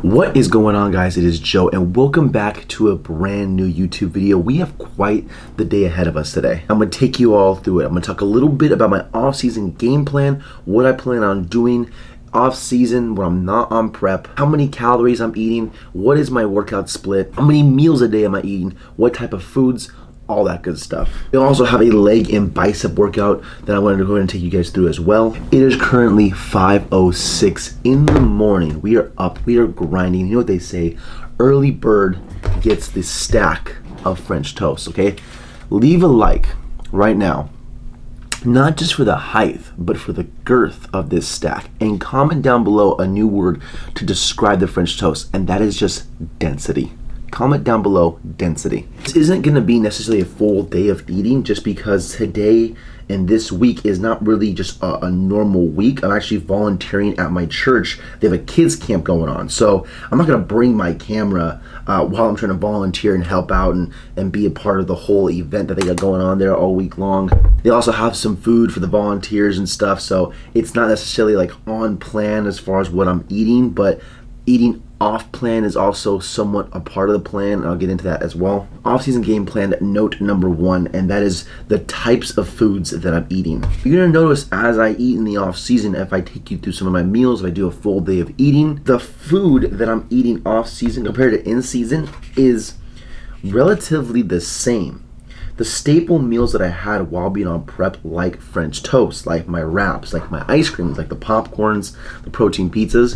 What is going on, guys? It is Joe, and welcome back to a brand new YouTube video. We have quite the day ahead of us today. I'm going to take you all through it. I'm going to talk a little bit about my off-season game plan, what I plan on doing off-season when I'm not on prep, how many calories I'm eating, what is my workout split, how many meals a day am I eating, what type of foods, all that good stuff. We also have a leg and bicep workout that I wanted to go ahead and take you guys through as well. It is currently 5:06 in the morning. We are up, we are grinding. You know what they say, early bird gets the stack of French toast, okay? Leave a like right now, not just for the height, but for the girth of this stack. And comment down below a new word to describe the French toast, and that is just density. Comment down below density. This isn't going to be necessarily a full day of eating, just because today and this week is not really just a normal week. I'm actually volunteering at my church. They have a kids camp going on, so I'm not going to bring my camera while I'm trying to volunteer and help out and be a part of the whole event that they got going on there all week long. They also have some food for the volunteers and stuff, so it's not necessarily like on plan as far as what I'm eating, but eating off plan is also somewhat a part of the plan, and I'll get into that as well. Off-season game plan note number one, and that is the types of foods that I'm eating. You're gonna notice as I eat in the off-season, if I take you through some of my meals, if I do a full day of eating, the food that I'm eating off-season compared to in-season is relatively the same. The staple meals that I had while being on prep, like French toast, like my wraps, like my ice creams, like the popcorns, the protein pizzas,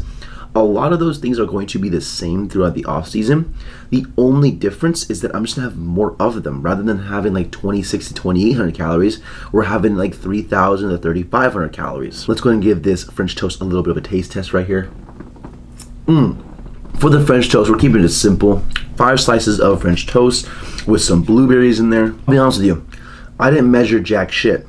a lot of those things are going to be the same throughout the off season. The only difference is that I'm just gonna have more of them. Rather than having like 26 to 2,800 calories, we're having like 3,000 to 3,500 calories. Let's go ahead and give this French toast a little bit of a taste test right here. For the French toast, we're keeping it simple. 5 slices of French toast with some blueberries in there. I'll be honest with you, I didn't measure jack shit.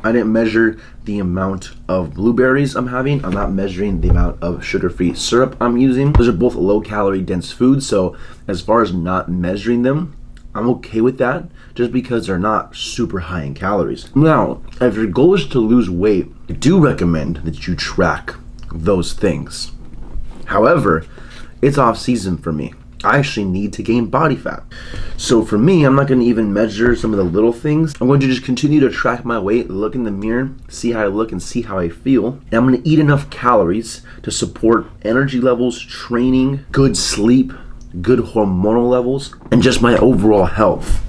I didn't measure the amount of blueberries I'm having. I'm not measuring the amount of sugar-free syrup I'm using. Those are both low-calorie dense foods, so as far as not measuring them, I'm okay with that, just because they're not super high in calories. Now, if your goal is to lose weight, I do recommend that you track those things. However, it's off-season for me. I actually need to gain body fat. So for me, I'm not going to even measure some of the little things. I'm going to just continue to track my weight, look in the mirror, see how I look and see how I feel. And I'm going to eat enough calories to support energy levels, training, good sleep, good hormonal levels, and just my overall health.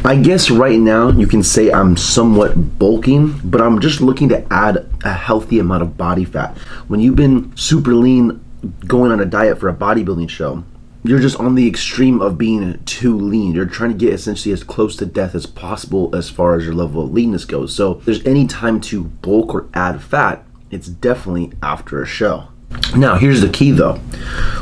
I guess right now you can say I'm somewhat bulking, but I'm just looking to add a healthy amount of body fat. When you've been super lean going on a diet for a bodybuilding show, you're just on the extreme of being too lean. You're trying to get essentially as close to death as possible as far as your level of leanness goes. So if there's any time to bulk or add fat, it's definitely after a show. Now, here's the key though.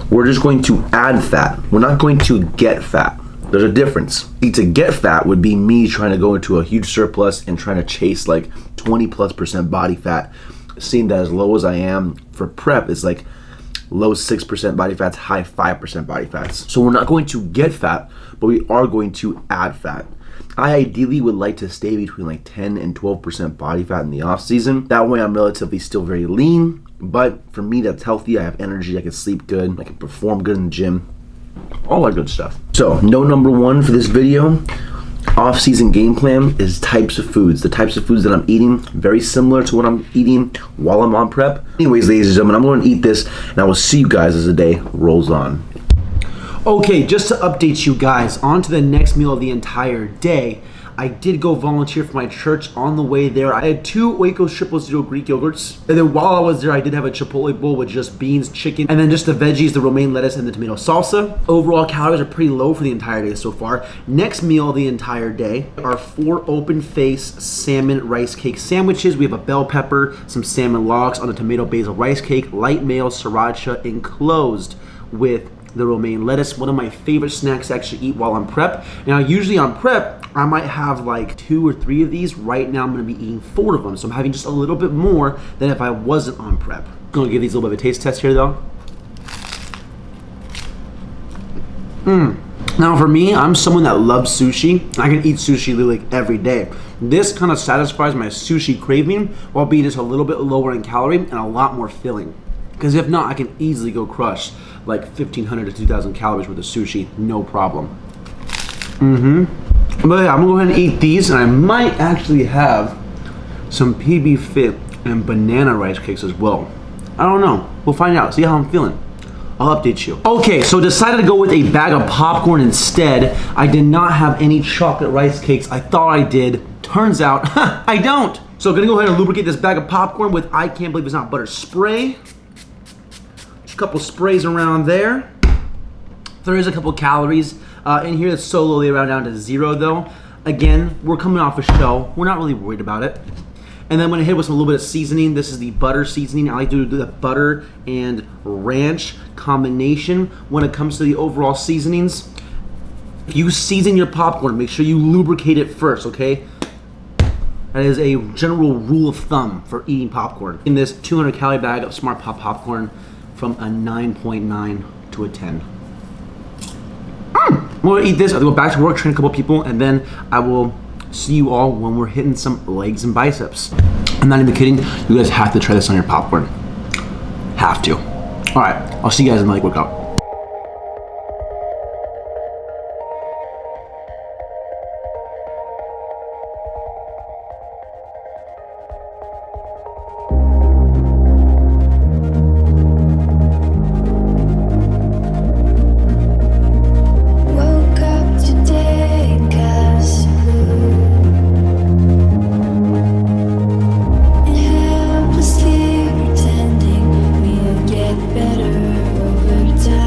We're just going to add fat. We're not going to get fat. There's a difference. To get fat would be me trying to go into a huge surplus and trying to chase like 20+% body fat. Seeing that as low as I am for prep is like low 6% body fats, high 5% body fats. So we're not going to get fat, but we are going to add fat. I ideally would like to stay between like 10 and 12% body fat in the off season. That way I'm relatively still very lean, but for me that's healthy. I have energy, I can sleep good, I can perform good in the gym, all that good stuff. So note number one for this video, off-season game plan is types of foods. The types of foods that I'm eating, very similar to what I'm eating while I'm on prep. Anyways, ladies and gentlemen, I'm going to eat this, and I will see you guys as the day rolls on. Okay, just to update you guys, on to the next meal of the entire day. I did go volunteer for my church. On the way there, I had 2 Oikos Triple Zero Greek yogurts. And then while I was there, I did have a Chipotle bowl with just beans, chicken, and then just the veggies, the romaine lettuce, and the tomato salsa. Overall calories are pretty low for the entire day so far. Next meal of the entire day are 4 open-face salmon rice cake sandwiches. We have a bell pepper, some salmon logs on a tomato basil rice cake, light mayo sriracha enclosed with the romaine lettuce. One of my favorite snacks to actually eat while I'm prep. Now, usually on prep, I might have like 2 or 3 of these. Right now, I'm gonna be eating 4 of them. So I'm having just a little bit more than if I wasn't on prep. I'm gonna give these a little bit of a taste test here though. Now for me, I'm someone that loves sushi. I can eat sushi literally like every day. This kind of satisfies my sushi craving while being just a little bit lower in calorie and a lot more filling. Because if not, I can easily go crush like 1,500 to 2,000 calories worth of sushi, no problem. But yeah, I'm gonna go ahead and eat these, and I might actually have some PB Fit and banana rice cakes as well. I don't know. We'll find out. See how I'm feeling. I'll update you. Okay, so decided to go with a bag of popcorn instead. I did not have any chocolate rice cakes. I thought I did. Turns out, I don't. So gonna go ahead and lubricate this bag of popcorn with, I can't believe it's not butter spray. Just a couple sprays around there. There is a couple calories in here that's slowly around down to 0 though. Again, we're coming off a show. We're not really worried about it. And then I'm gonna hit with a little bit of seasoning. This is the butter seasoning. I like to do the butter and ranch combination when it comes to the overall seasonings. If you season your popcorn, make sure you lubricate it first, okay? That is a general rule of thumb for eating popcorn. In this 200 calorie bag of Smart Pop popcorn, from a 9.9 to a 10. I'm gonna eat this, I'll go back to work, train a couple people, and then I will see you all when we're hitting some legs and biceps. I'm not even kidding, you guys have to try this on your popcorn. Have to. All right, I'll see you guys in the leg workout. Better over time.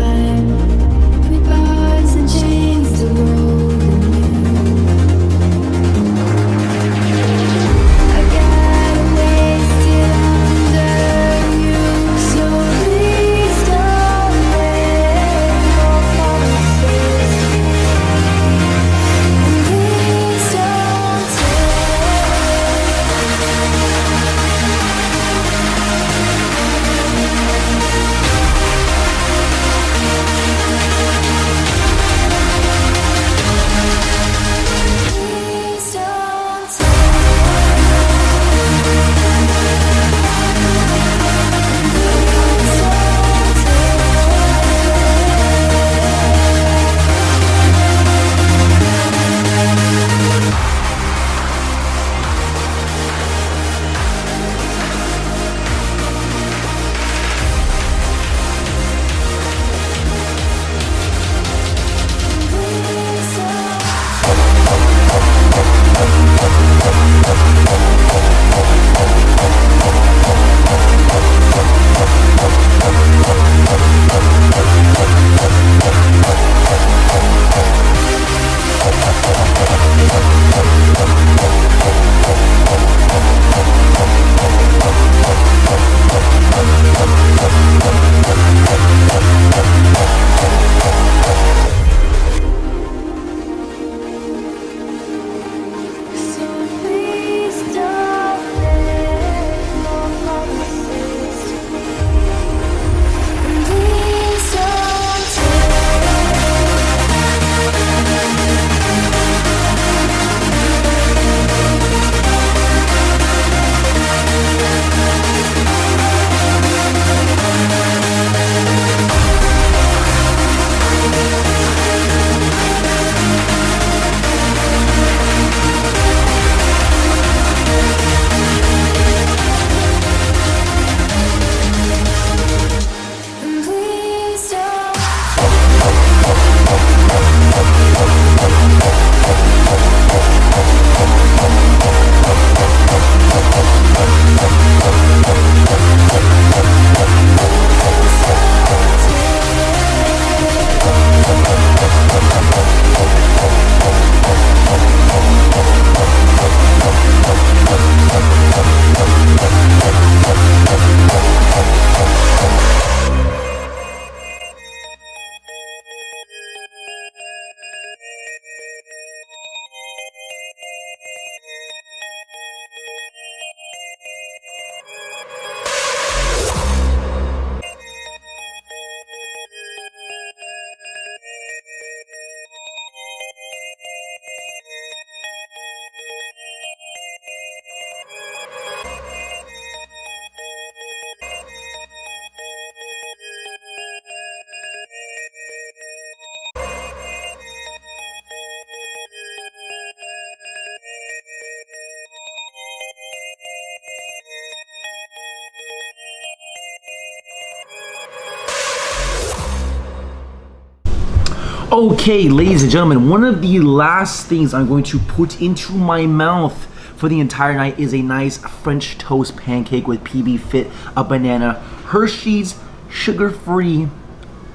Okay, ladies and gentlemen, one of the last things I'm going to put into my mouth for the entire night is a nice French toast pancake with PB Fit, a banana, Hershey's sugar-free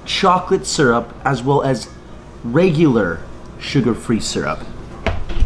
chocolate syrup, as well as regular sugar-free syrup.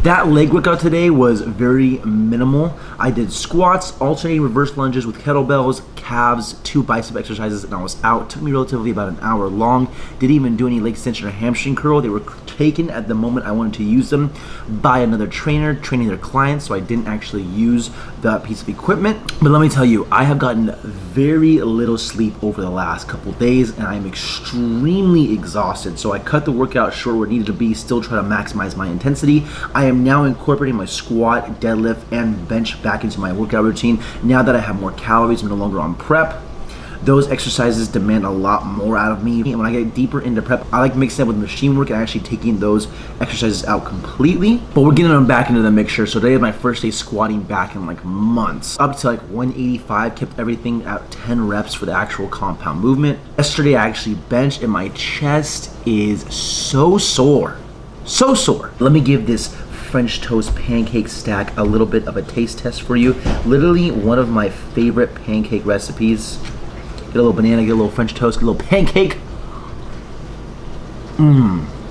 That leg workout today was very minimal. I did squats, alternating reverse lunges with kettlebells, calves, 2 bicep exercises, and I was out. It took me relatively about an hour long. Didn't even do any leg extension or hamstring curl. They were taken at the moment I wanted to use them by another trainer training their clients, so I didn't actually use that piece of equipment. But let me tell you, I have gotten very little sleep over the last couple days, and I'm extremely exhausted. So I cut the workout short where it needed to be, still try to maximize my intensity. I am now incorporating my squat, deadlift, and bench back into my workout routine. Now that I have more calories, I'm no longer on prep. Those exercises demand a lot more out of me. And when I get deeper into prep, I like mixing it with machine work and actually taking those exercises out completely. But we're getting them back into the mixture. So today is my first day squatting back in like months. Up to like 185, kept everything at 10 reps for the actual compound movement. Yesterday I actually benched and my chest is so sore. So sore. Let me give this French toast pancake stack a little bit of a taste test for you. Literally one of my favorite pancake recipes. Get a little banana, get a little French toast, get a little pancake.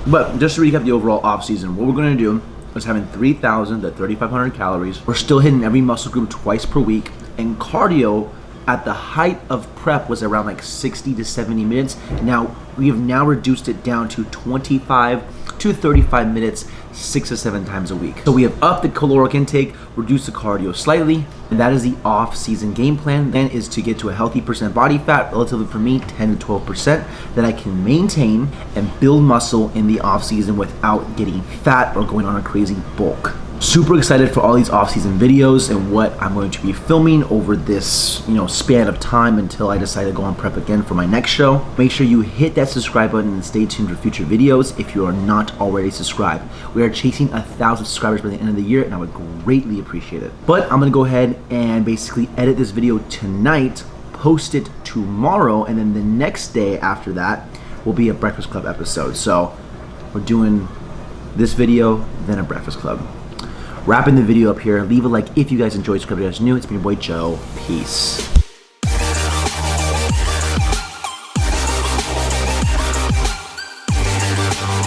But just to recap the overall off season, what we're gonna do is having 3,000 to 3,500 calories. We're still hitting every muscle group twice per week, and cardio at the height of prep was around like 60 to 70 minutes. Now, we have now reduced it down to 25 to 35 minutes, 6 to 7 times a week. So we have upped the caloric intake, reduced the cardio slightly, and that is the off-season game plan. Then is to get to a healthy percent body fat, relatively for me, 10 to 12%, that I can maintain and build muscle in the off-season without getting fat or going on a crazy bulk. Super excited for all these off-season videos and what I'm going to be filming over this, span of time until I decide to go on prep again for my next show. Make sure you hit that subscribe button and stay tuned for future videos if you are not already subscribed. We are chasing 1,000 subscribers by the end of the year, and I would greatly appreciate it. But I'm gonna go ahead and basically edit this video tonight, post it tomorrow, and then the next day after that will be a Breakfast Club episode. So we're doing this video, then a Breakfast Club. Wrapping the video up here. Leave a like if you guys enjoyed. Subscribe if you guys new. It's been your boy Joe. Peace.